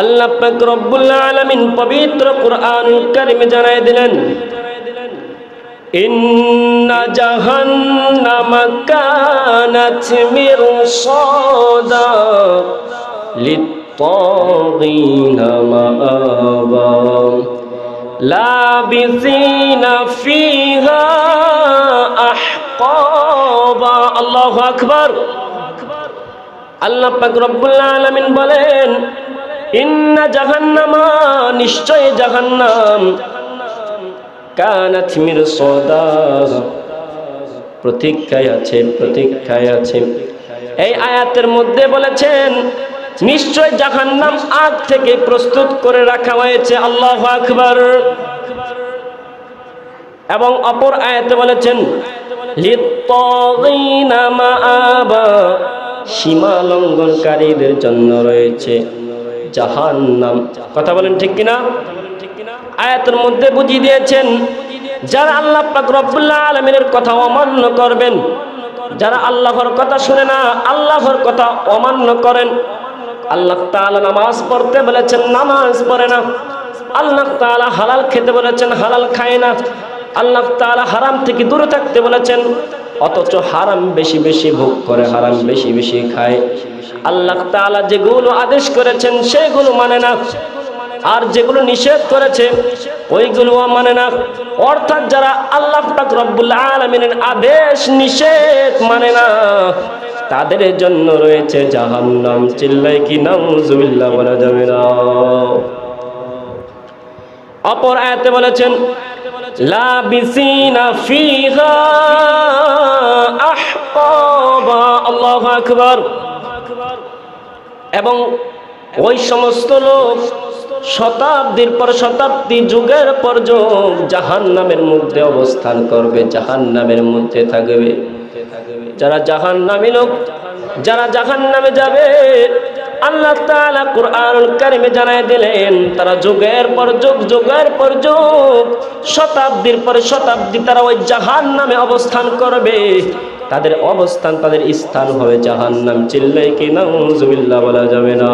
আল্লাহ পাক রব্বুল আলামিন পবিত্র কুরআনুল কারীমে জানায় দিলেন, ইন্না জাহান্নামা কানাত মিরসাদা লিত্তাগিনা মাআবা লাবিসিনা ফিহা আহকাবা। আল্লাহু আকবার। আল্লাহ পাক রব্বুল আলামিন বলেন, ইন্না জাহান্নামা, নিশ্চয় জাহান্নাম, কানাত মিরসাদা, প্রতীক্ষায় আছে, প্রতীক্ষায় আছে। এই আয়াতের মধ্যে বলেছেন নিশ্চয় জাহান্নাম আগ থেকে প্রস্তুত করে রাখা হয়েছে। আল্লাহু আকবার। এবং অপর আয়াতে বলেছেন লিত্তাগিনা মাআবা, সীমা লঙ্ঘনকারীদের জন্য রয়েছে জাহান্নাম। কথা বলেন ঠিক কিনা? আয়াতের মধ্যে বুঝিয়ে দিয়েছেন যারা আল্লাহ পাক রব্বুল আলামিনের কথা অমান্য করবেন, যারা আল্লাহর কথা শুনে না, আল্লাহর কথা অমান্য করেন। আল্লাহ তাআলা নামাজ পড়তে বলেছেন, নামাজ পড়ে না। আল্লাহ তাআলা হালাল খেতে বলেছেন, হালাল খায় না। আল্লাহ তাআলা হারাম থেকে দূরে থাকতে বলেছেন, অথচ হারাম বেশি বেশি ভোগ করে, হারাম বেশি বেশি খায়। আল্লাহ তাআলা যেগুলো আদেশ করেছেন সেগুলো মানে না, আর যেগুলো নিষেধ করেছে ওইগুলোও মানে না। অর্থাৎ যারা আল্লাহ পাক রব্বুল আলামিনের আদেশ নিষেধ মানে না, তাদের জন্য রয়েছে জাহান্নাম। চিল্লাই কি নাউজুবিল্লাহ বলা যাবে না? অপর আয়াতে বলেছেন লাবিসিনা ফিহা আহকাবা। আল্লাহু আকবার। এবং ওই সমস্ত লোক শতাব্দীর পর শতাব্দী, যুগের পর যুগ জাহান্নামের মধ্যে অবস্থান করবে, জাহান্নামের মধ্যে থাকবে। যারা জাহান্নামী লোক, যারা জাহান্নামে যাবে, আল্লাহ তাআলা কুরআনুল কারীমে জানায় দিলেন তারা যুগের পর যুগ, যুগের পর যুগ, শতাব্দীর পর শতাব্দী তারা ওই জাহান্নামে অবস্থান করবে। তাদের অবস্থান, তাদের স্থান হবে জাহান্নাম। চিল্লাই কি নাউজুবিল্লাহ বলা যাবে না?